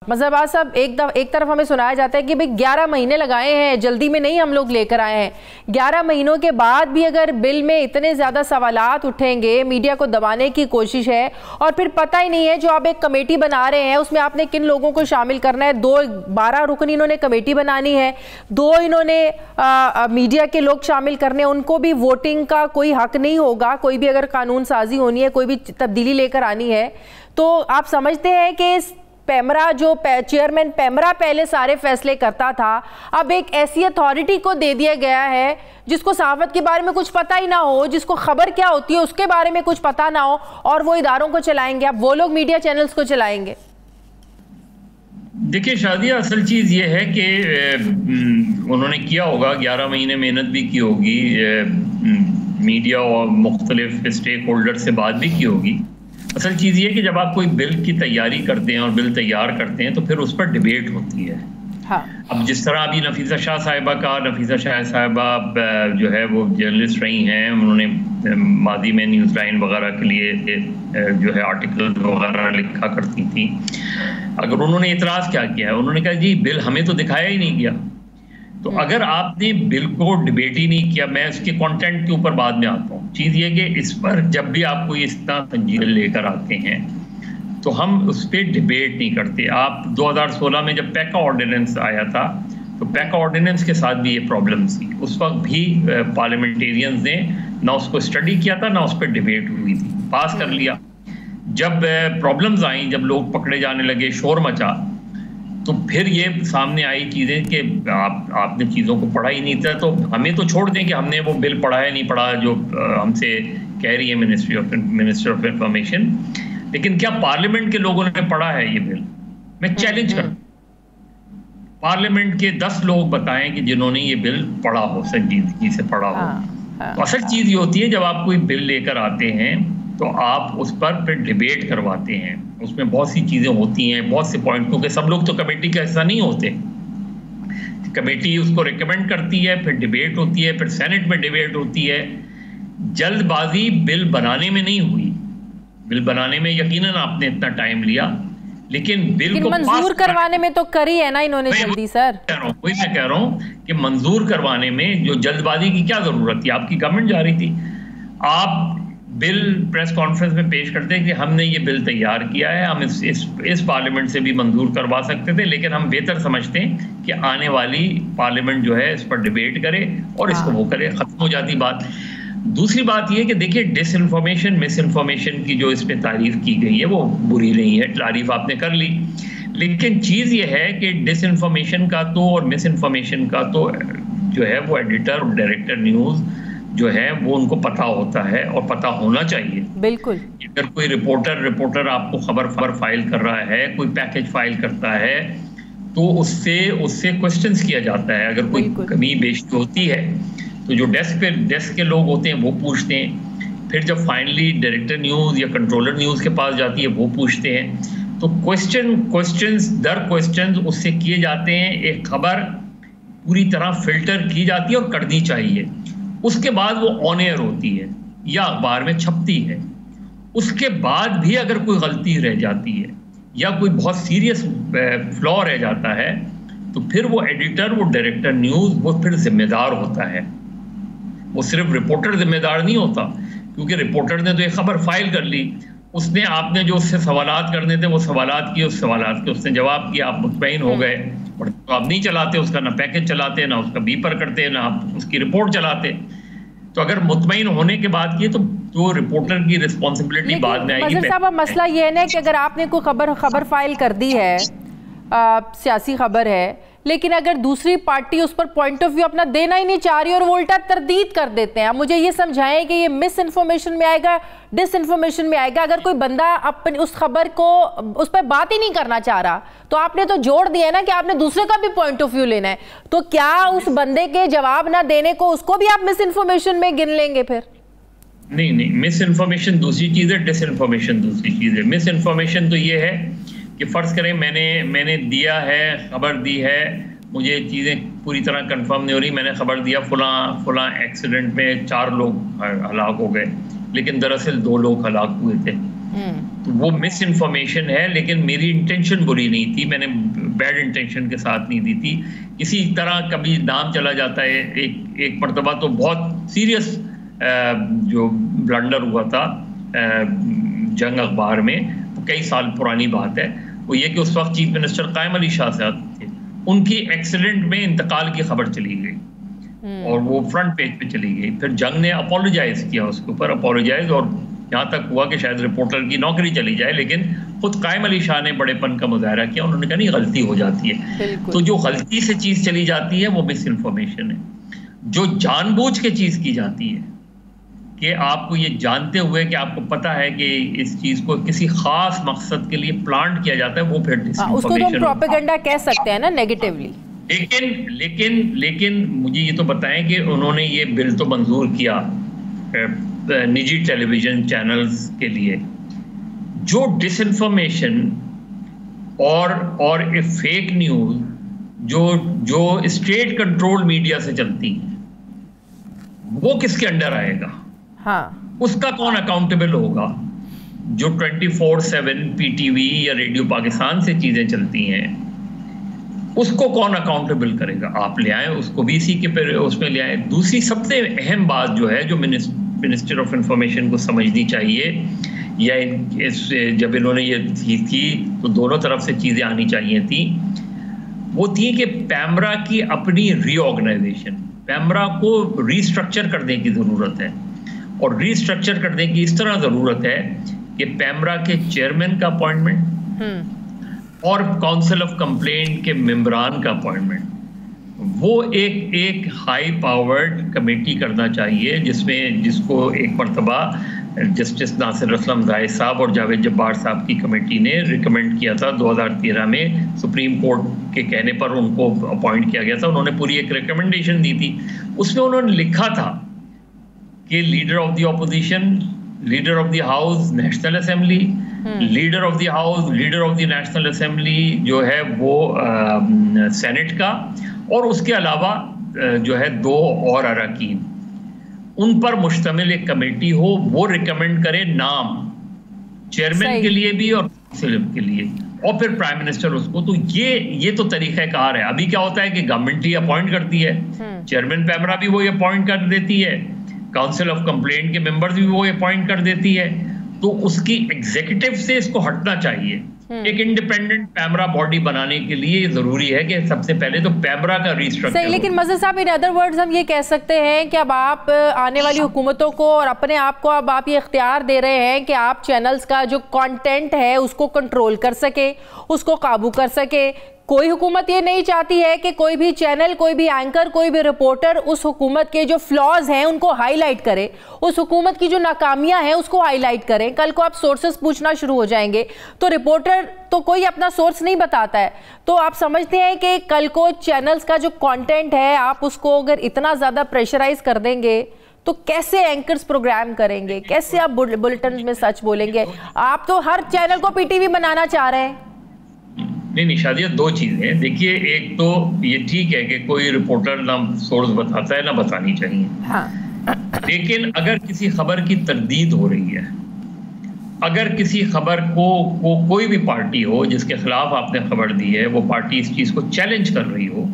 मजहबाज साहब, एक तरफ हमें सुनाया जाता है कि भाई 11 महीने लगाए हैं, जल्दी में नहीं हम लोग लेकर आए हैं। 11 महीनों के बाद भी अगर बिल में इतने ज़्यादा सवालात उठेंगे, मीडिया को दबाने की कोशिश है, और फिर पता ही नहीं है जो आप एक कमेटी बना रहे हैं उसमें आपने किन लोगों को शामिल करना है। 12 रुकन इन्होंने कमेटी बनानी है, 2 इन्होंने मीडिया के लोग शामिल करने, उनको भी वोटिंग का कोई हक नहीं होगा। कोई भी अगर कानून साजी होनी है, कोई भी तब्दीली लेकर आनी है, तो आप समझते हैं कि इस पेमरा जो चेयरमैन पेमरा पहले सारे फैसले करता था, अब एक ऐसी अथॉरिटी को दे दिया गया है जिसको सहाफत के बारे में कुछ पता ही ना हो, जिसको खबर क्या होती है उसके बारे में कुछ पता ना हो, और वो इदारों को चलाएंगे। अब वो लोग मीडिया चैनल्स को चलाएंगे। देखिए शादिया, असल चीज़ ये है कि उन्होंने किया होगा, 11 महीने मेहनत भी की होगी, मीडिया और मुख्तलिफ स्टेक होल्डर से बात भी की होगी। असल चीज़ ये है कि जब आप कोई बिल की तैयारी करते हैं और बिल तैयार करते हैं तो फिर उस पर डिबेट होती है। हाँ। अब जिस तरह अभी नफीसा शाह साहिबा का, नफीसा शाह साहिबा जो है वो जर्नलिस्ट रही हैं, उन्होंने मादी में न्यूज़ लाइन वगैरह के लिए जो है आर्टिकल वगैरह लिखा करती थी। अगर उन्होंने इतराज़ क्या किया है, उन्होंने कहा जी बिल हमें तो दिखाया ही नहीं गया। तो अगर आपने बिल को डिबेट ही नहीं किया, मैं उसके कंटेंट के ऊपर बाद में आता हूँ। चीज़ ये कि इस पर जब भी आप कोई इतना संजीदा लेकर आते हैं तो हम उस पर डिबेट नहीं करते। आप 2016 में जब पैका ऑर्डिनेंस आया था तो पैका ऑर्डिनेंस के साथ भी ये प्रॉब्लम थी। उस वक्त भी पार्लियामेंटेरियंस ने ना उसको स्टडी किया था, ना उस पर डिबेट हुई थी, पास कर लिया। जब प्रॉब्लम्स आई, जब लोग पकड़े जाने लगे, शोर मचा, तो फिर ये सामने आई चीज़ें कि आपने चीज़ों को पढ़ा ही नहीं था। तो हमें तो छोड़ दें कि हमने वो बिल पढ़ा है नहीं पढ़ा जो हमसे कह रही है मिनिस्टर ऑफ इंफॉर्मेशन, लेकिन क्या पार्लियामेंट के लोगों ने पढ़ा है ये बिल? मैं चैलेंज करता हूं, पार्लियामेंट के 10 लोग बताएं कि जिन्होंने ये बिल पढ़ा हो, संजीदगी से पढ़ा हो। तो असल चीज़ ये होती है, जब आप कोई बिल लेकर आते हैं तो आप उस पर फिर डिबेट करवाते हैं। उसमें बहुत सी चीज़ें होती हैं, बहुत से पॉइंट, क्योंकि सब लोग तो कमेटी का हिस्सा नहीं होते। कमेटी उसको रिकमेंड करती है, फिर डिबेट होती है, फिर सेनेट में डिबेट होती है। जल्दबाजी बिल बनाने में नहीं हुई। बिल बनाने में यकीनन आपने इतना टाइम लिया, लेकिन बिल को मंजूर करवाने में तो करी है ना इन्होंने जल्दी। सर वही मैं कह रहा हूँ कि मंजूर करवाने में जो जल्दबाजी की क्या जरूरत थी? आपकी गवर्नमेंट जा रही थी। आप बिल प्रेस कॉन्फ्रेंस में पेश करते हैं कि हमने ये बिल तैयार किया है, हम इस पार्लियामेंट से भी मंजूर करवा सकते थे, लेकिन हम बेहतर समझते हैं कि आने वाली पार्लियामेंट जो है इस पर डिबेट करे और इसको वो करे, खत्म हो जाती बात। दूसरी बात ये कि देखिए, डिसइंफॉर्मेशन, मिस इन्फॉर्मेशन की जो इस पे तारीफ की गई है वो बुरी नहीं है, तारीफ आपने कर ली, लेकिन चीज़ ये है कि डिसइंफॉर्मेशन का तो और मिस इन्फॉर्मेशन का तो जो है वो एडिटर और डायरेक्टर न्यूज़ जो है वो उनको पता होता है और पता होना चाहिए। बिल्कुल। अगर कोई रिपोर्टर आपको खबर फाइल कर रहा है, कोई पैकेज फाइल करता है, तो उससे क्वेश्चंस किया जाता है। अगर कोई कमी बेशी होती है तो जो डेस्क के लोग होते हैं वो पूछते हैं। फिर जब फाइनली डायरेक्टर न्यूज़ या कंट्रोलर न्यूज़ के पास जाती है वो पूछते हैं। तो क्वेश्चंस दर क्वेश्चंस उससे किए जाते हैं। एक खबर पूरी तरह फिल्टर की जाती है और करनी चाहिए। उसके बाद वो ऑन एयर होती है या अखबार में छपती है। उसके बाद भी अगर कोई गलती रह जाती है या कोई बहुत सीरियस फ्लॉ रह जाता है तो फिर वो एडिटर, वो डायरेक्टर न्यूज़, वो फिर जिम्मेदार होता है। वो सिर्फ रिपोर्टर जिम्मेदार नहीं होता, क्योंकि रिपोर्टर ने तो एक खबर फाइल कर ली, उसने आपने जो उससे सवालात करने थे वो सवालात किए, उस सवालात के उसने जवाब किया, आप मुतमईन हो गए। और तो आप नहीं चलाते उसका, ना पैकेज चलाते, ना उसका बीपर करते, ना आप उसकी रिपोर्ट चलाते। तो अगर मुतमईन होने के बाद किए तो रिपोर्टर की रिस्पॉन्सिबिलिटी बाद में आएगी। मज़हर साहब, मसला ये है ना कि अगर आपने कोई खबर फाइल कर दी है, सियासी खबर है, लेकिन अगर दूसरी पार्टी उस पर पॉइंट ऑफ व्यू अपना देना ही नहीं चाह रही और वो उल्टा तरदीद कर देते हैं, आप मुझे ये समझाएं कि ये मिस इन्फॉर्मेशन में आएगा, डिसइंफॉर्मेशन में आएगा? अगर कोई बंदा अपनी उस खबर को उस पर बात ही नहीं करना चाह रहा तो आपने तो जोड़ दिया ना कि आपने दूसरे का भी पॉइंट ऑफ व्यू लेना है, तो क्या उस बंदे के जवाब ना देने को उसको भी आप मिस इन्फॉर्मेशन में गिन लेंगे फिर? नहीं, मिस इन्फॉर्मेशन दूसरी चीज़ है, डिसइंफॉर्मेशन दूसरी चीज़ है। मिस इन्फॉर्मेशन तो ये है कि फ़र्ज़ करें मैंने दिया है, खबर दी है, मुझे चीज़ें पूरी तरह कंफर्म नहीं हो रही, मैंने खबर दिया फलां एक्सीडेंट में 4 लोग हलाक हो गए, लेकिन दरअसल 2 लोग हलाक हुए थे। तो वो मिस इन्फॉर्मेशन है, लेकिन मेरी इंटेंशन बुरी नहीं थी, मैंने बैड इंटेंशन के साथ नहीं दी थी। इसी तरह कभी नाम चला जाता है, एक मरतबा तो बहुत सीरियस जो ब्लंडर हुआ था जंग अखबार में, कई साल पुरानी बात है, वो ये कि उस वक्त चीफ मिनिस्टर कायम अली शाह साहब थे, उनकी एक्सीडेंट में इंतकाल की खबर चली गई और वो फ्रंट पेज पे चली गई। फिर जंग ने अपोलोजाइज किया उसके ऊपर, अपोलोजाइज, और यहाँ तक हुआ कि शायद रिपोर्टर की नौकरी चली जाए, लेकिन खुद कायम अली शाह ने बड़ेपन का मुजाहरा किया, उन्होंने कहा नहीं गलती हो जाती है। तो जो गलती से चीज चली जाती है वो मिस इन्फॉर्मेशन है। जो जानबूझ के चीज की जाती है कि आपको ये जानते हुए कि आपको पता है कि इस चीज को किसी खास मकसद के लिए प्लांट किया जाता है, वो फिर डिसइंफॉर्मेशन, उसको तो प्रोपेगेंडा कह सकते हैं ना, नेगेटिवली। लेकिन मुझे ये तो बताएं कि उन्होंने ये बिल तो मंजूर किया निजी टेलीविजन चैनल्स के लिए, जो डिसइंफॉर्मेशन और फेक न्यूज जो स्टेट कंट्रोल मीडिया से चलती है, वो किसके अंडर आएगा? हाँ, उसका कौन अकाउंटेबल होगा? जो 24/7 पीटीवी या रेडियो पाकिस्तान से चीजें चलती हैं, उसको कौन अकाउंटेबल करेगा? आप ले आए उसको भी इसी के उसमें ले आए। दूसरी सबसे अहम बात जो है, जो मिनिस्टर ऑफ इंफॉर्मेशन को समझनी चाहिए, या जब इन्होंने ये थी तो दोनों तरफ से चीजें आनी चाहिए थी, वो थी कि पैमरा की अपनी रीऑर्गेनाइजेशन, पैमरा को रीस्ट्रक्चर करने की जरूरत है, और रीस्ट्रक्चर करने की इस तरह जरूरत है कि पैमरा के चेयरमैन का अपॉइंटमेंट और काउंसिल ऑफ कंप्लेंट के मेंबरान का अपॉइंटमेंट, वो एक हाई पावर्ड कमेटी करना चाहिए, जिसको एक मरतबा जस्टिस नासिर असलम जायद साहब और जावेद जब्बार साहब की कमेटी ने रिकमेंड किया था 2013 में, सुप्रीम कोर्ट के कहने पर उनको अपॉइंट किया गया था। उन्होंने पूरी एक रिकमेंडेशन दी थी, उसमें उन्होंने लिखा था कि leader of the opposition, leader of the house national assembly, leader of the house, leader of the national assembly जो है वो सेनेट का, और उसके अलावा जो है 2 और अरकान, उन पर मुश्तमिल एक कमेटी हो, वो रिकमेंड करे नाम चेयरमैन के लिए भी और काउंसिल के लिए, और फिर प्राइम मिनिस्टर उसको। तो ये तो तरीक़ाकार है। अभी क्या होता है कि गवर्नमेंट ही अपॉइंट करती है, चेयरमैन पैमरा भी वही अपॉइंट कर देती है, काउंसिल ऑफ कंप्लेंट के मेंबर्स भी वो अपॉइंट कर देती है। तो उसकी एग्जीक्यूटिव से इसको हटना चाहिए। एक इंडिपेंडेंट पैमरा बॉडी बनाने के लिए जरूरी है कि सबसे पहले तो पैमरा का रीस्ट्रक्चर हो। लेकिन मज़हर साहब, इन अदर वर्ड्स हम ये कह सकते हैं कि अब आप आने वाली हुकूमतों को और अपने आप को अब आप ये इख्तियार दे रहे हैं कि आप चैनल्स का जो कंटेंट है उसको कंट्रोल कर सके, उसको काबू कर सके। कोई हुकूमत ये नहीं चाहती है कि कोई भी चैनल, कोई भी एंकर, कोई भी रिपोर्टर उस हुकूमत के जो फ्लॉज हैं उनको हाईलाइट करे, उस हुकूमत की जो नाकामियां हैं उसको हाईलाइट करें। कल को आप सोर्सेस पूछना शुरू हो जाएंगे, तो रिपोर्टर तो कोई अपना सोर्स नहीं बताता है। तो आप समझते हैं कि कल को चैनल्स का जो कंटेंट है, आप उसको अगर इतना ज़्यादा प्रेशराइज कर देंगे तो कैसे एंकर्स प्रोग्राम करेंगे, कैसे आप बुलेटिन में सच बोलेंगे? आप तो हर चैनल को पीटीवी बनाना चाह रहे हैं। नहीं शादिया, 2 चीजें। देखिए, एक तो ये ठीक है कि कोई रिपोर्टर ना सोर्स बताता है, ना बतानी चाहिए। हाँ। लेकिन अगर किसी खबर की तरदीद हो रही है, अगर किसी खबर को कोई भी पार्टी हो जिसके खिलाफ आपने खबर दी है, वो पार्टी इस चीज को चैलेंज कर रही हो,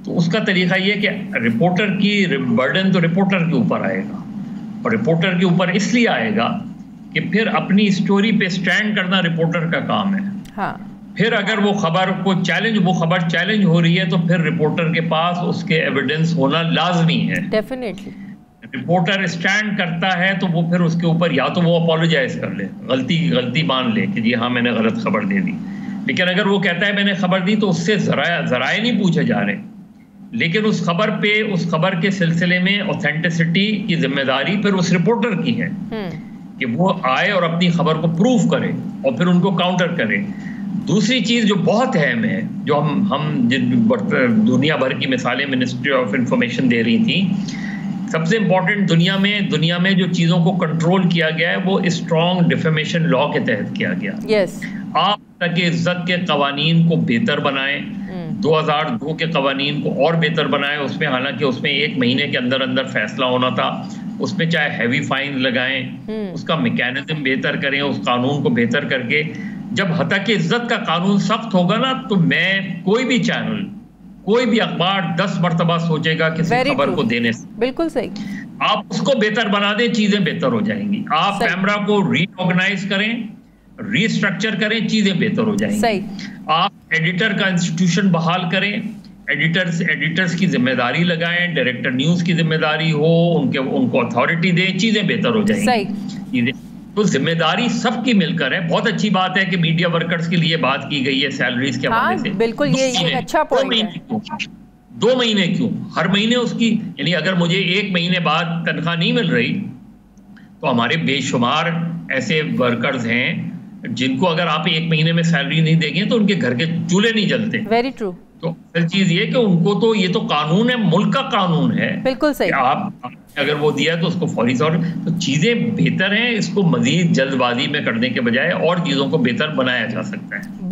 तो उसका तरीका ये कि रिपोर्टर की बर्डन तो रिपोर्टर के ऊपर आएगा, और रिपोर्टर के ऊपर इसलिए आएगा कि फिर अपनी स्टोरी पे स्टैंड करना रिपोर्टर का काम है। हाँ। फिर अगर वो खबर चैलेंज हो रही है, तो फिर रिपोर्टर के पास उसके एविडेंस होना लाजमी है। डेफिनेटली रिपोर्टर स्टैंड करता है तो वो फिर उसके ऊपर या तो वो अपोलोजाइज कर ले, गलती मान ले कि जी हाँ मैंने गलत खबर दे दी। लेकिन अगर वो कहता है मैंने खबर दी, तो उससे जराए नहीं पूछे जा रहे, लेकिन उस खबर के सिलसिले में ऑथेंटिसिटी की जिम्मेदारी फिर उस रिपोर्टर की है कि वो आए और अपनी खबर को प्रूव करे और फिर उनको काउंटर करे। दूसरी चीज जो बहुत अहम है, जो हम दुनिया भर की मिसालें मिनिस्ट्री ऑफ इंफॉर्मेशन दे रही थी, सबसे इंपॉर्टेंट दुनिया में जो चीजों को कंट्रोल किया गया है वो स्ट्रॉन्ग डिफेमेशन लॉ के तहत किया गया। yes. आप तक इज्जत के कवानीन को बेहतर बनाए, 2002 के कवानीन को और बेहतर बनाए। उसमें हालांकि उसमें 1 महीने के अंदर फैसला होना था, उसमें चाहे हैवी फाइन लगाएं, उसका मैकेनिज्म बेहतर करें, उस कानून को बेहतर करके जब हतक इज्जत का कानून सख्त होगा ना, तो मैं कोई भी चैनल, कोई भी अखबार 10 मरतबा सोचेगा किसी खबर को देने से। बिल्कुल सही। आप उसको बेहतर बना दें, चीजें बेहतर हो जाएंगी। आप कैमरा को रीऑर्गेनाइज करें, रीस्ट्रक्चर करें, चीजें बेहतर हो जाएंगी। सही। आप एडिटर का इंस्टीट्यूशन बहाल करें, एडिटर्स की जिम्मेदारी लगाएं, डायरेक्टर न्यूज की जिम्मेदारी हो, उनको अथॉरिटी दें, चीजें बेहतर हो जाएंगी। सही। तो जिम्मेदारी सबकी मिलकर है। बहुत अच्छी बात है कि मीडिया वर्कर्स के लिए बात की गई है सैलरीज के हवाले से। बिल्कुल, ये अच्छा पॉइंट है। 2 महीने क्यों? हर महीने उसकी, यानी अगर मुझे 1 महीने बाद तनख्वाह नहीं मिल रही, तो हमारे बेशुमार ऐसे वर्कर्स हैं जिनको अगर आप 1 महीने में सैलरी नहीं देंगे तो उनके घर के चूल्हे नहीं जलते। Very true. तो असल चीज ये कि उनको तो, ये तो कानून है, मुल्क का कानून है। बिल्कुल सही। आप अगर वो दिया तो उसको फौरी तौर, तो चीजें बेहतर हैं। इसको मजीद जल्दबाजी में करने के बजाय और चीजों को बेहतर बनाया जा सकता है।